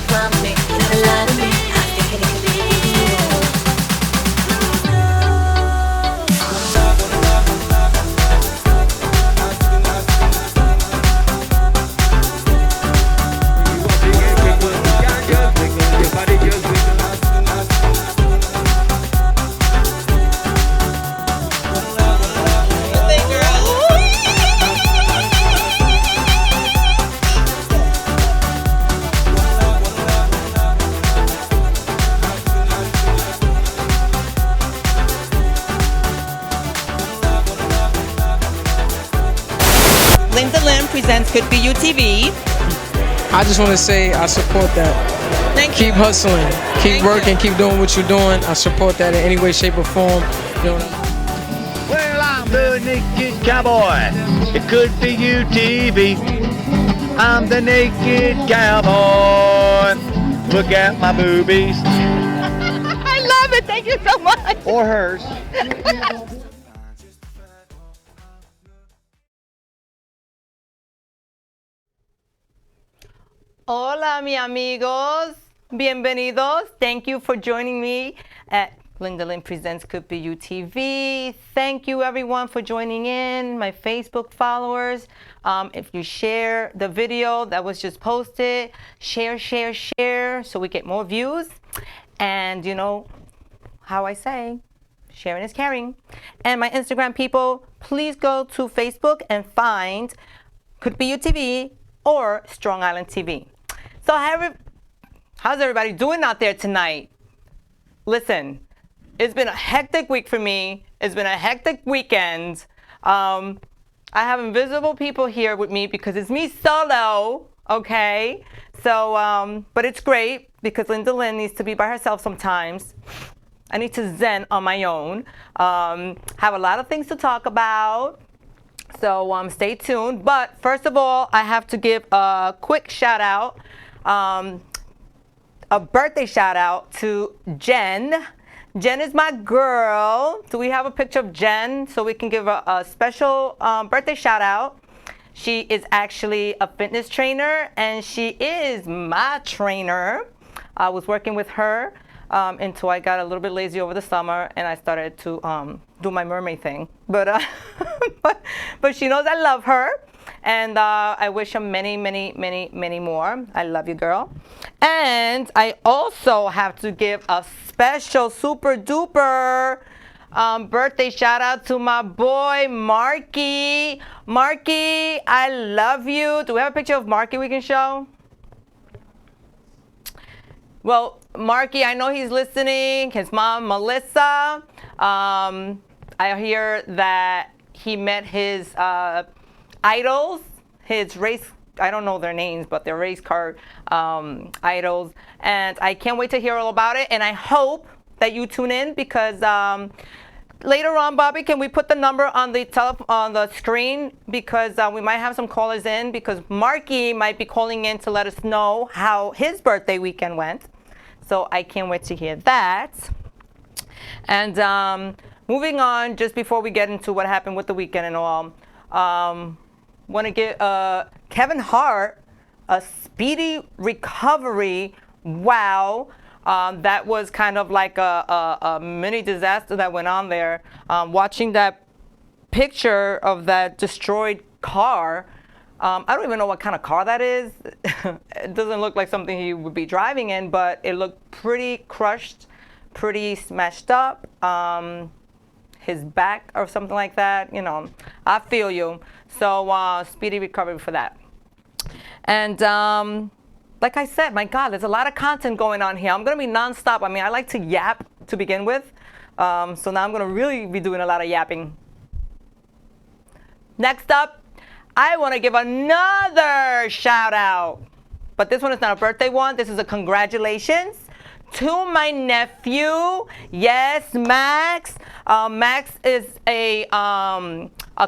promise me, never lie to me. I think it could be you. Linda Lynn presents Could Be You TV. I just want to say I support that. Thank Keep you. hustling, keep Thank working, you. keep doing what you're doing. I support that in any way, shape, or form. You know, Well, I'm the naked cowboy. It could be you, TV. I'm the naked cowboy. Look at my boobies. I love it. Thank you so much. Or hers. Hola, mi amigos. Bienvenidos. Thank you for joining me at Linda Lynn Presents Could Be You TV. Thank you, everyone, for joining in, my Facebook followers. If you share the video that was just posted, share, so we get more views. And you know how I say, sharing is caring. And my Instagram people, please go to Facebook and find Could Be You TV or Strong Island TV. So how's everybody doing out there tonight? Listen, it's been a hectic week for me. It's been a hectic weekend. I have invisible people here with me because it's me solo, okay? So, but it's great because Linda Lynn needs to be by herself sometimes. I need to zen on my own. Have a lot of things to talk about. So stay tuned. But first of all, I have to give a quick shout out, a birthday shout out to Jen. Jen is my girl. Do we have a picture of Jen so we can give a special birthday shout out? She is actually a fitness trainer and she is my trainer. I was working with her until I got a little bit lazy over the summer and I started to do my mermaid thing. But but she knows I love her, and I wish her many, many, many, many more. I love you, girl. And I also have to give a special super duper birthday shout out to my boy Marky. Marky, I love you. Do we have a picture of Marky we can show? Well, Marky, I know he's listening. His mom, Melissa. I hear that he met his idols, his race, I don't know their names, but they're race car idols. And I can't wait to hear all about it. And I hope that you tune in because later on, Bobby, can we put the number on the screen? Because we might have some callers in because Marky might be calling in to let us know how his birthday weekend went. So I can't wait to hear that. And moving on, just before we get into what happened with the weekend and all, want to give Kevin Hart a speedy recovery. Wow. That was kind of like a mini disaster that went on there. Watching that picture of that destroyed car, I don't even know what kind of car that is. It doesn't look like something he would be driving in, but it looked pretty crushed, pretty smashed up. His back or something like that, you know, I feel you. So speedy recovery for that. And like I said, my God, there's a lot of content going on here. I'm going to be nonstop. I mean, I like to yap to begin with. So now I'm going to really be doing a lot of yapping. Next up, I want to give another shout out. But this one is not a birthday one. This is a congratulations to my nephew. Yes, Max. Max is a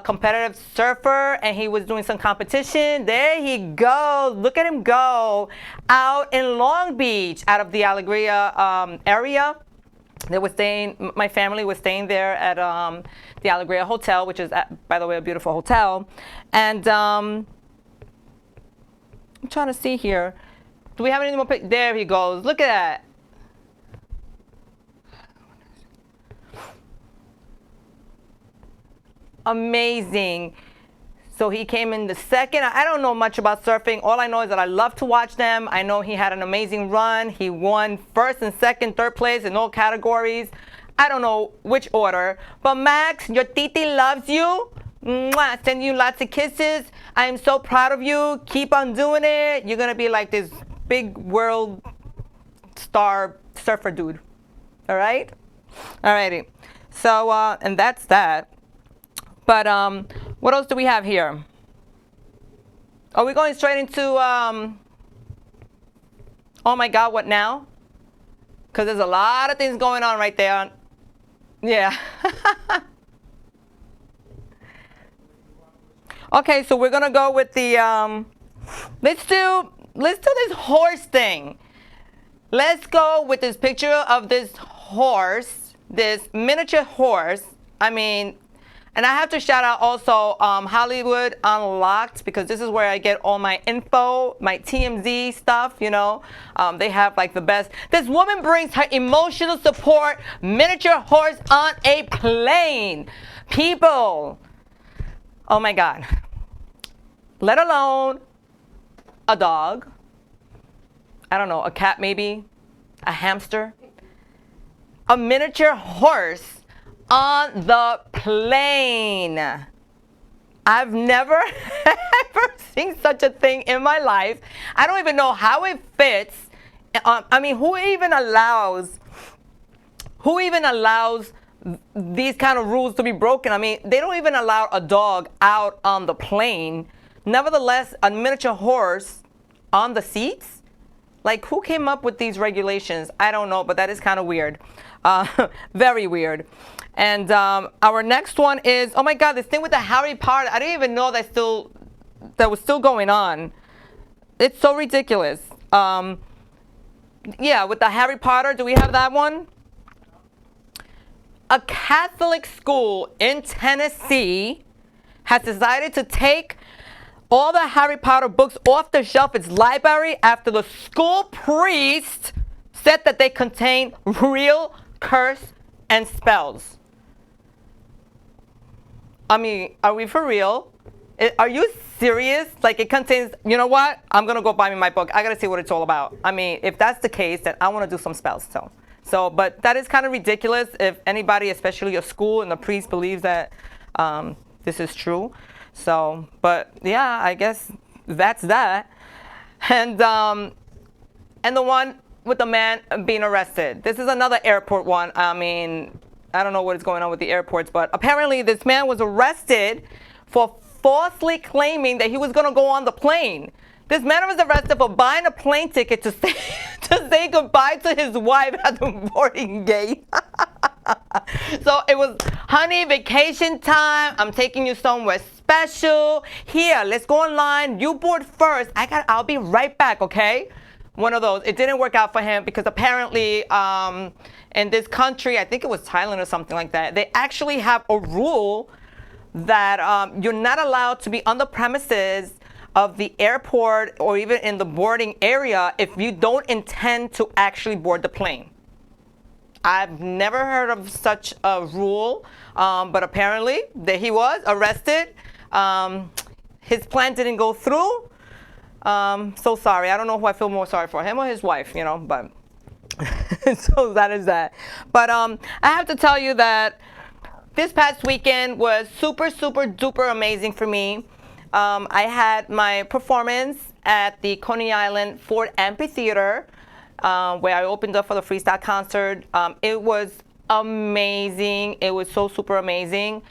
competitive surfer, and he was doing some competition. There he goes. Look at him go out in Long Beach, out of the Alegria area. They were staying. My family was staying there at the Alegria Hotel, which is, by the way, a beautiful hotel. And I'm trying to see here. Do we have any more pictures? There he goes. Look at that. Amazing. So he came in the second. I don't know much about surfing. All I know is that I love to watch them. I know he had an amazing run. He won first and second, third place in all categories. I don't know which order. But Max, your titi loves you. Mwah, sending you lots of kisses. I am so proud of you. Keep on doing it. You're going to be like this big world star surfer dude. All right? All righty. So, and that's that. But what else do we have here? Are we going straight into, oh my God, what now? Because there's a lot of things going on right there. Yeah. Okay, so we're gonna go with the let's do this horse thing. Let's go with this picture of this horse, this miniature horse. I mean, and I have to shout out also Hollywood Unlocked, because this is where I get all my info, my TMZ stuff, you know. They have like the best. This woman brings her emotional support miniature horse on a plane. People, oh my God. Let alone a dog, I don't know, a cat maybe, a hamster, a miniature horse on the plane. I've never ever seen such a thing in my life. I don't even know how it fits. I mean, who even allows these kind of rules to be broken? I mean, they don't even allow a dog out on the plane. Nevertheless, a miniature horse on the seats? Like, who came up with these regulations? I don't know, but that is kind of weird. Very weird. And our next one is, oh my God, this thing with the Harry Potter. I didn't even know that was still going on. It's so ridiculous. Yeah, with the Harry Potter, do we have that one? A Catholic school in Tennessee has decided to take all the Harry Potter books off the shelf its library after the school priest said that they contain real curse and spells. I mean, are we for real? Are you serious? Like, it contains, you know what? I'm going to go buy me my book. I got to see what it's all about. I mean, if that's the case, then I want to do some spells. So, but that is kind of ridiculous if anybody, especially a school and the priest, believes that this is true. So, but yeah, I guess that's that. And the one with the man being arrested. This is another airport one. I mean, I don't know what is going on with the airports, but apparently this man was arrested for falsely claiming that he was going to go on the plane. This man was arrested for buying a plane ticket to say goodbye to his wife at the boarding gate. So it was, honey, vacation time. I'm taking you somewhere special. Here, let's go online. You board first. I'll be right back, okay? One of those. It didn't work out for him because apparently in this country, I think it was Thailand or something like that, they actually have a rule that you're not allowed to be on the premises of the airport or even in the boarding area if you don't intend to actually board the plane. I've never heard of such a rule, but apparently there he was arrested. His plan didn't go through. So sorry. I don't know who I feel more sorry for, him or his wife, you know, but so that is that. But I have to tell you that this past weekend was super, super duper amazing for me. I had my performance at the Coney Island Ford Amphitheater, where I opened up for the freestyle concert. It was amazing. It was so super amazing.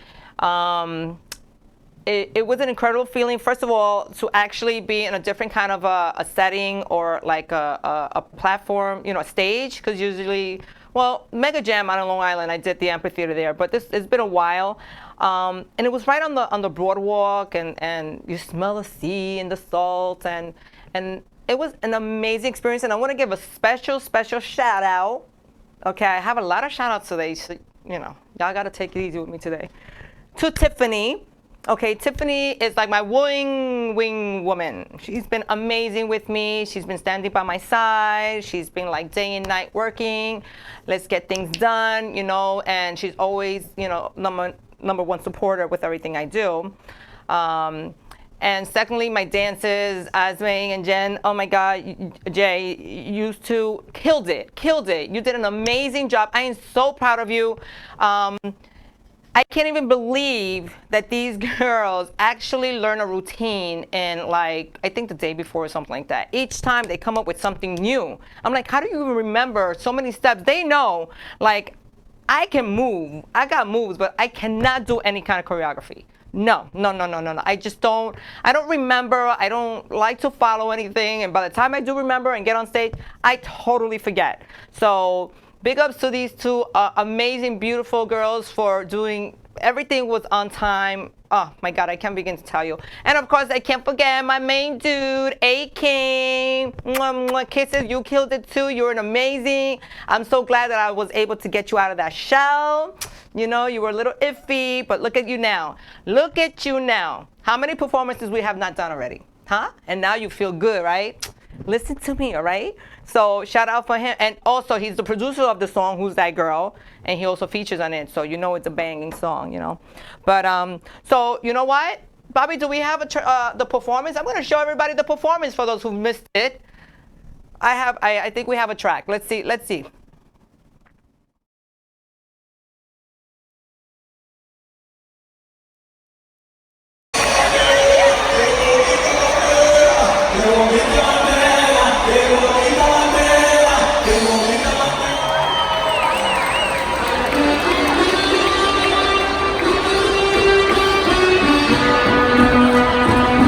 It was an incredible feeling, first of all, to actually be in a different kind of a setting or like a platform, you know, a stage, because usually, well, Mega Jam out on Long Island, I did the amphitheater there, but it's been a while. And it was right on the boardwalk, and you smell the sea and the salt, and it was an amazing experience. And I want to give a special shout out. Okay, I have a lot of shout outs today, so, you know, y'all got to take it easy with me today. To Tiffany. Okay, Tiffany is like my wing woman. She's been amazing with me. She's been standing by my side. She's been like day and night working. Let's get things done, and she's always, number one supporter with everything I do. And secondly, my dancers, Asmay and Jen, oh my God, Jay, you two killed it. You did an amazing job. I am so proud of you. I can't even believe that these girls actually learn a routine in I think the day before or something like that. Each time they come up with something new. I'm like, how do you remember so many steps? They know, I can move. I got moves, but I cannot do any kind of choreography. No. I don't remember. I don't like to follow anything. And by the time I do remember and get on stage, I totally forget. So big ups to these two amazing, beautiful girls for doing everything was on time. Oh my God, I can't begin to tell you. And of course, I can't forget my main dude, A-King. Mwah, mwah, kisses, you killed it too. You're an amazing. I'm so glad that I was able to get you out of that shell. You were a little iffy, but look at you now. Look at you now. How many performances we have not done already? Huh? And now you feel good, right? Listen to me, all right? So shout out for him. And also, he's the producer of the song, Who's That Girl? And he also features on it. So it's a banging song, But, so you know what? Bobby, do we have the performance? I'm going to show everybody the performance for those who missed it. I think we have a track. Let's see.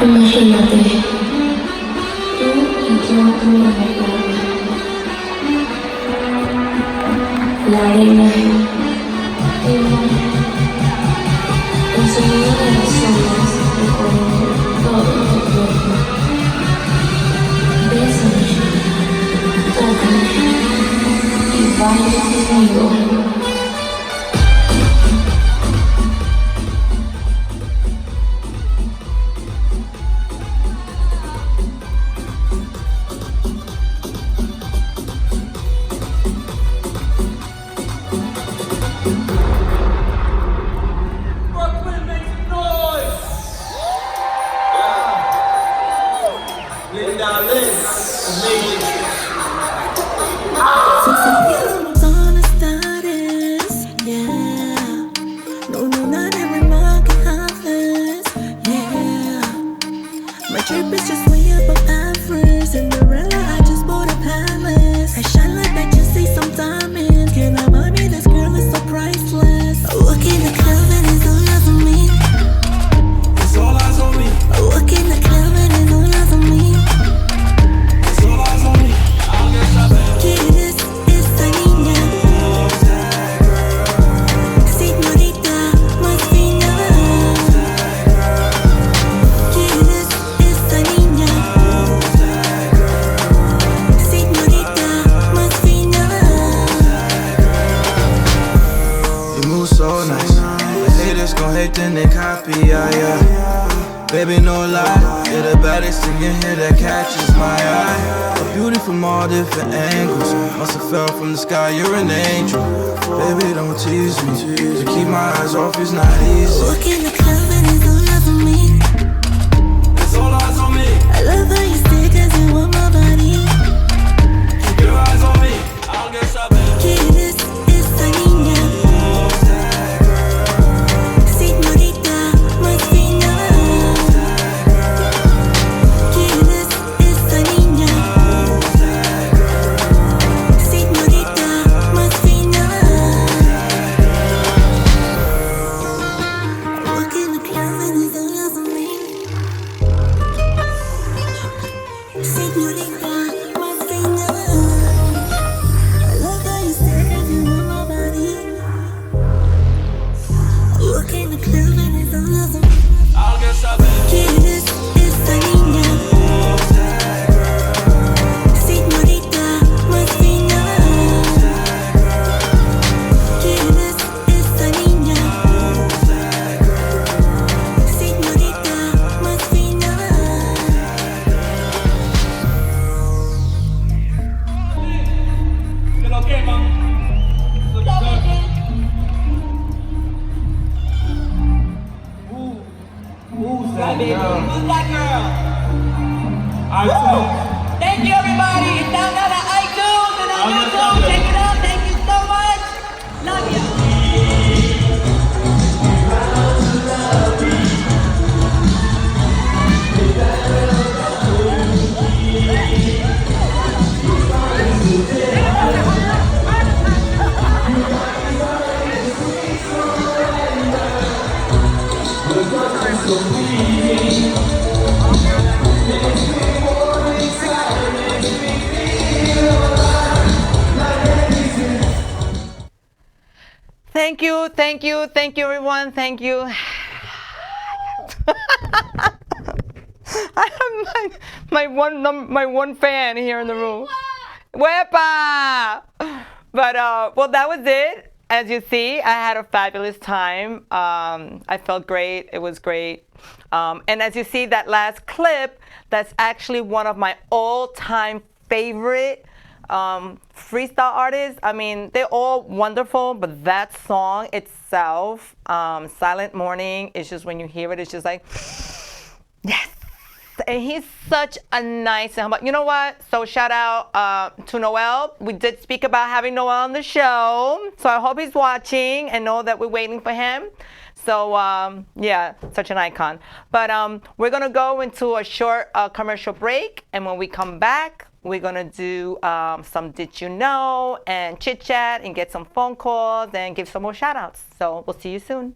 Imagínate, tú y yo en el mar, la arena, el mar, el sonido de las olas recorriendo todo tu cuerpo. Bésame, tócame y baila conmigo. Baby, no lie, you're the baddest thing in here that catches my eye. A beauty from all different angles. Must have fell from the sky, you're an angel. Baby, don't tease me. To keep my eyes off is not easy. Walk in the club and it's all eyes on me. It's all eyes on me. I love how you stay dancing with my body. Keep your eyes on me, I'll get shopping. ¿Quieres esa niña? Señorita, más fina. ¿Quieres esa niña? Señorita, más fina. Walk in the club. thank you, everyone. Thank you. I have my one fan here in the room. Wepa! But well, that was it. As you see, I had a fabulous time. I felt great. It was great. And as you see, that last clip, that's actually one of my all-time favorite freestyle artists. I mean, they're all wonderful, but that song itself, Silent Morning, is just, when you hear it, it's just like, yes. And he's such a nice and humble. You know what? So shout out to Noel. We did speak about having Noel on the show. So I hope he's watching and know that we're waiting for him. So yeah, such an icon. But we're going to go into a short commercial break. And when we come back, we're going to do some Did You Know and chit chat and get some phone calls and give some more shout outs. So we'll see you soon.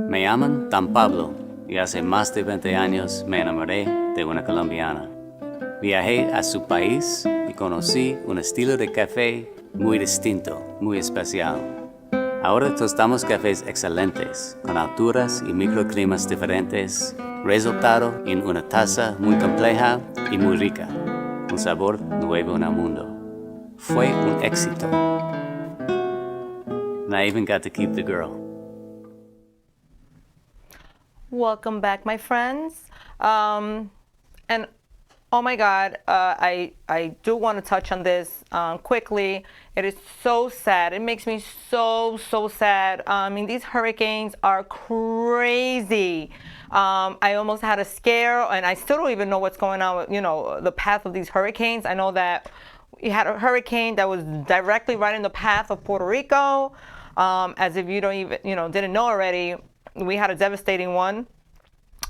Me llaman Dan Pablo y hace más de 20 años me enamoré de una colombiana. Viajé a su país y conocí un estilo de café muy distinto, muy especial. Ahora tostamos cafés excelentes, con alturas y microclimas diferentes, resultado en una taza muy compleja y muy rica, un sabor nuevo en el mundo. Fue un éxito. And I even got to keep the girl. Welcome back, my friends. And oh my God, I do want to touch on this quickly. It is so sad. It makes me so sad. I mean, these hurricanes are crazy. I almost had a scare, and I still don't even know what's going on with, the path of these hurricanes. I know that we had a hurricane that was directly right in the path of Puerto Rico. As if you don't even, didn't know already. We had a devastating one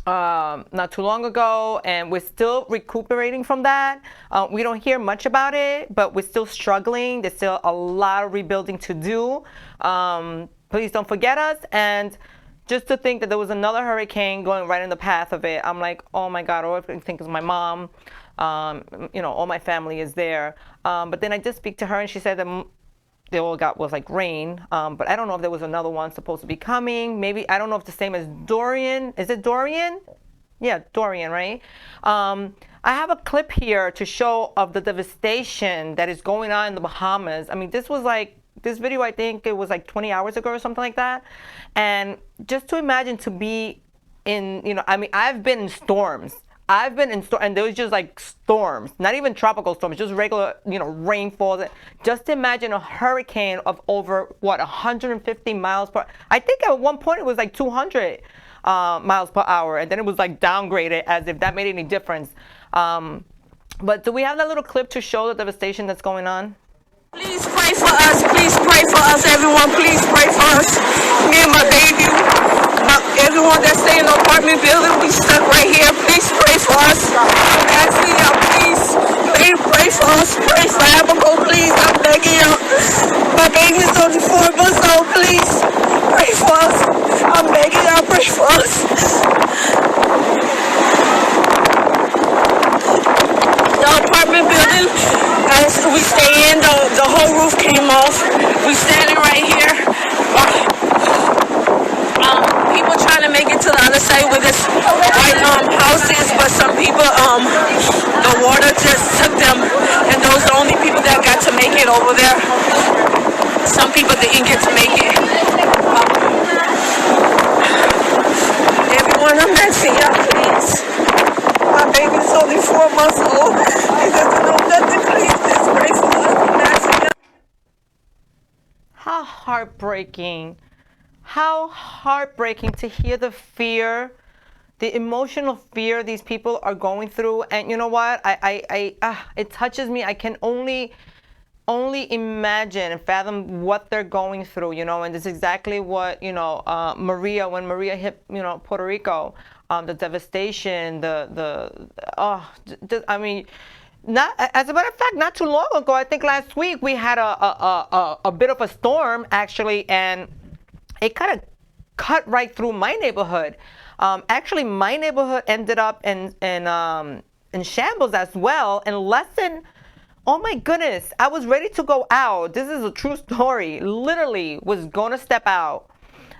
not too long ago, and we're still recuperating from that. We don't hear much about it, but we're still struggling. There's still a lot of rebuilding to do. Please don't forget us. And just to think that there was another hurricane going right in the path of it, I'm like, oh my God, all I can think is my mom. All my family is there. But then I did speak to her, and she said that they all got was like rain, but I don't know if there was another one supposed to be coming. Maybe, I don't know if the same as Dorian. Is it Dorian? Yeah, Dorian, right? I have a clip here to show of the devastation that is going on in the Bahamas. I mean, this video, I think it was like 20 hours ago or something like that. And just to imagine to be in, I've been in storms. And there was just like storms, not even tropical storms, just regular, rainfall. Just imagine a hurricane of over, 150 miles per hour. I think at one point it was like 200 miles per hour. And then it was like downgraded as if that made any difference. But do we have that little clip to show the devastation that's going on? Please pray for us. Please pray for us, everyone. Please pray for us. Me and my baby. Everyone that stay in the apartment building, we stuck right here. Please pray for us. I'm asking y'all, please pray for us. Pray for Abigail, please. I'm begging y'all. My baby's only 4 months old. the whole roof came off. We standing right here. People trying to make it to the other side where this white house is, but some people, the water just took them, and those are the only people that got to make it over there. Some people didn't get to make it. Everyone, I'm asking y'all, please. My baby's only 4 months old. He doesn't know nothing. Please, just pray for us. I'm asking y'all. How heartbreaking. How heartbreaking to hear the fear, the emotional fear these people are going through. And you know what? It touches me. I can only imagine and fathom what they're going through, you know, and this is exactly what, you know, Maria, when Maria hit, you know, Puerto Rico, the devastation, I mean, not, as a matter of fact, not too long ago, I think last week we had a bit of a storm actually, and it kind of cut right through my neighborhood. Actually, my neighborhood ended up in shambles as well. And less than, oh my goodness, I was ready to go out. This is a true story. Literally was going to step out.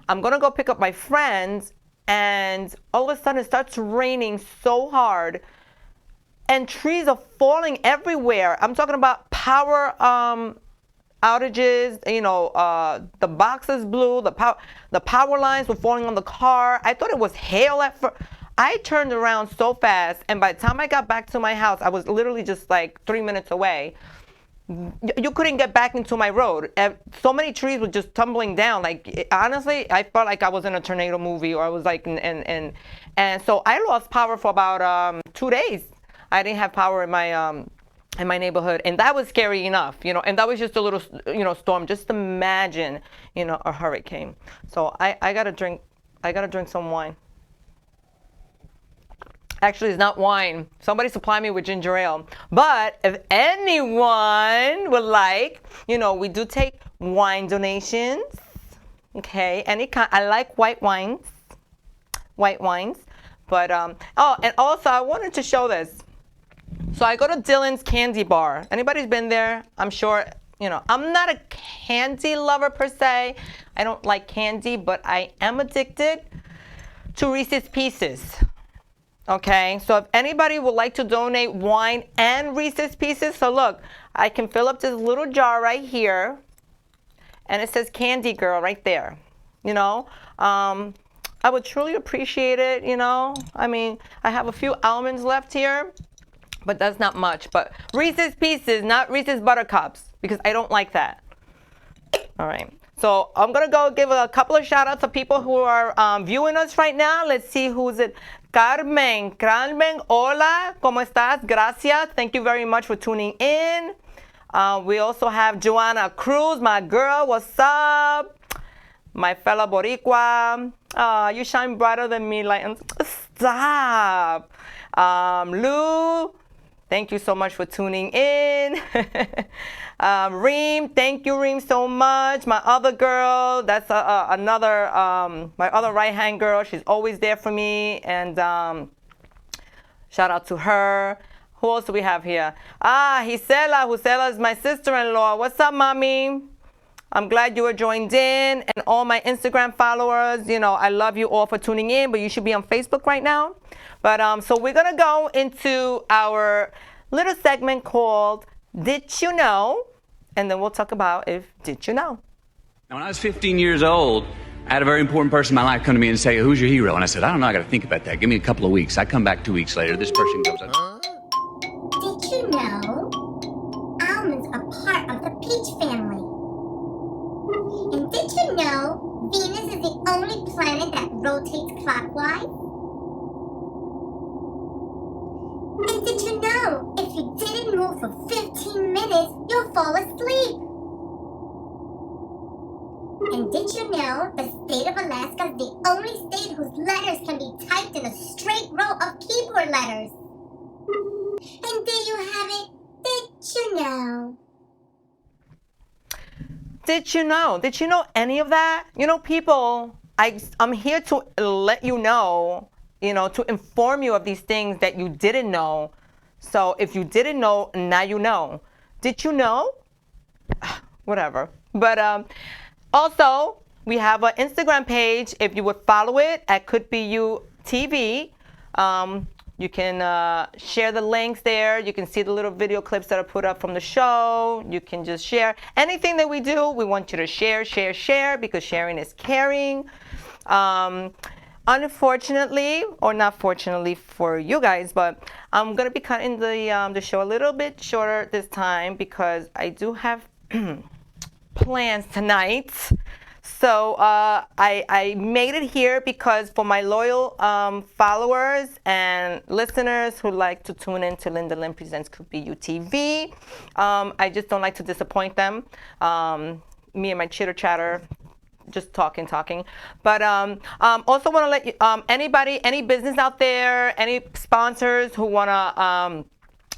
I'm going to go pick up my friends. And all of a sudden it starts raining so hard. And trees are falling everywhere. I'm talking about power outages, you know, the boxes blew, the power lines were falling on the car. I thought it was hail at first. I turned around so fast, and by the time I got back to my house, I was literally just like 3 minutes away. You couldn't get back into my road. So many trees were just tumbling down. Like, honestly, I felt like I was in a tornado movie, or I was like, and so I lost power for about 2 days. I didn't have power in my neighborhood, and that was scary enough, you know, and that was just a little, you know, storm. Just imagine, you know, a hurricane. So I gotta drink some wine. Actually, it's not wine. Somebody supply me with ginger ale. But if anyone would like, you know, we do take wine donations. Okay, any kind. I like white wines. But oh, and also I wanted to show this. So I go to Dylan's Candy Bar. Anybody's been there? I'm sure, you know, I'm not a candy lover per se. I don't like candy, but I am addicted to Reese's Pieces. Okay, so if anybody would like to donate wine and Reese's Pieces, so look, I can fill up this little jar right here, and it says Candy Girl right there. You know, I would truly appreciate it, you know. I mean, I have a few almonds left here, but that's not much. But Reese's Pieces, not Reese's Buttercups, because I don't like that. All right. So I'm going to go give a couple of shout outs to people who are viewing us right now. Let's see who's it. Carmen, hola, ¿cómo estás? Gracias. Thank you very much for tuning in. We also have Joanna Cruz, my girl. What's up? My fellow Boricua. You shine brighter than me. Like, stop. Lou, thank you so much for tuning in. Reem, thank you, Reem, so much. My other girl, that's another, my other right-hand girl. She's always there for me. And shout out to her. Who else do we have here? Gisela is my sister-in-law. What's up, mommy? I'm glad you were joined in. And all my Instagram followers, you know, I love you all for tuning in, but you should be on Facebook right now. But so we're going to go into our little segment called Did You Know? And then we'll talk about Did You Know? Now, when I was 15 years old, I had a very important person in my life come to me and say, who's your hero? And I said, I don't know, I got to think about that. Give me a couple of weeks. I come back 2 weeks later. This person goes up. Did you know almonds are part of the peach family? And did you know Venus is the only planet that rotates clockwise? And did you know if you didn't move for 15 minutes, you'll fall asleep? And did you know the state of Alaska is the only state whose letters can be typed in a straight row of keyboard letters? And there you have it. Did you know? Did you know? Did you know any of that? You know, people, I'm here to let you know, you know, to inform you of these things that you didn't know. So if you didn't know, now you know. Did you know? whatever. But also, we have an Instagram page. If you would follow it at Could Be You TV, you can share the links there. You can see the little video clips that are put up from the show. You can just share anything that we do. We want you to share, because sharing is caring. Unfortunately, or not fortunately for you guys, but I'm gonna be cutting the show a little bit shorter this time because I do have plans tonight. So I made it here because for my loyal followers and listeners who like to tune in to Linda Lynn Presents Could Be You TV, I just don't like to disappoint them. Me and my chitter chatter, just talking. But also want to let you, anybody, any business out there, any sponsors who want to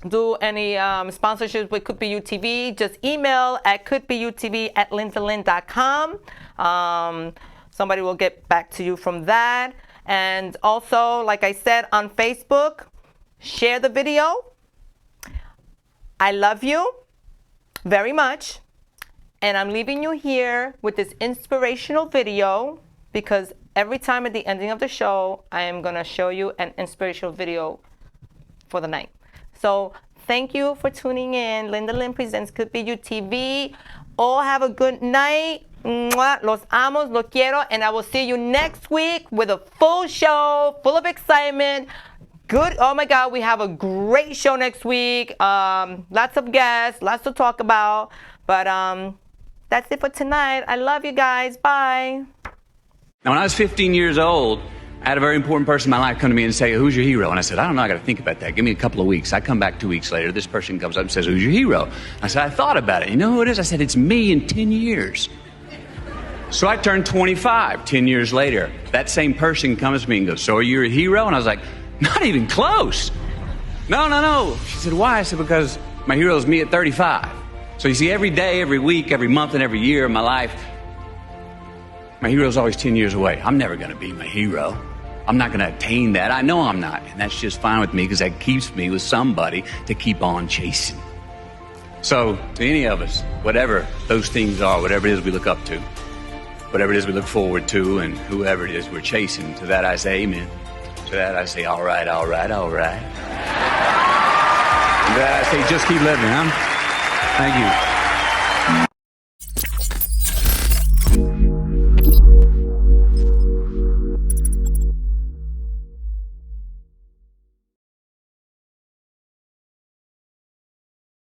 do any sponsorships with Could Be You TV, just email at couldbeyoutv@lindalyn.com. Somebody will get back to you from that. And also, like I said, on Facebook, share the video. I love you very much. And I'm leaving you here with this inspirational video because every time at the ending of the show, I am going to show you an inspirational video for the night. So thank you for tuning in. Linda Lynn Presents Could Be You TV. All have a good night. Mwah. Los amo, los quiero. And I will see you next week with a full show, full of excitement. Good. Oh my God, we have a great show next week. Lots of guests, lots to talk about. But that's it for tonight. I love you guys. Bye. Now, when I was 15 years old, I had a very important person in my life come to me and say, who's your hero? And I said, I don't know, I got to think about that. Give me a couple of weeks. I come back 2 weeks later. This person comes up and says, who's your hero? I said, I thought about it. You know who it is? I said, it's me in 10 years. So I turned 25 10 years later. That same person comes to me and goes, so are you a hero? And I was like, not even close. No. She said, why? I said, because my hero is me at 35. So you see, every day, every week, every month, and every year of my life, my hero is always 10 years away. I'm never going to be my hero. I'm not going to attain that. I know I'm not. And that's just fine with me because that keeps me with somebody to keep on chasing. So to any of us, whatever those things are, whatever it is we look up to, whatever it is we look forward to, and whoever it is we're chasing, to that I say amen. To that I say, all right. And to that I say, just keep living, huh? Thank you.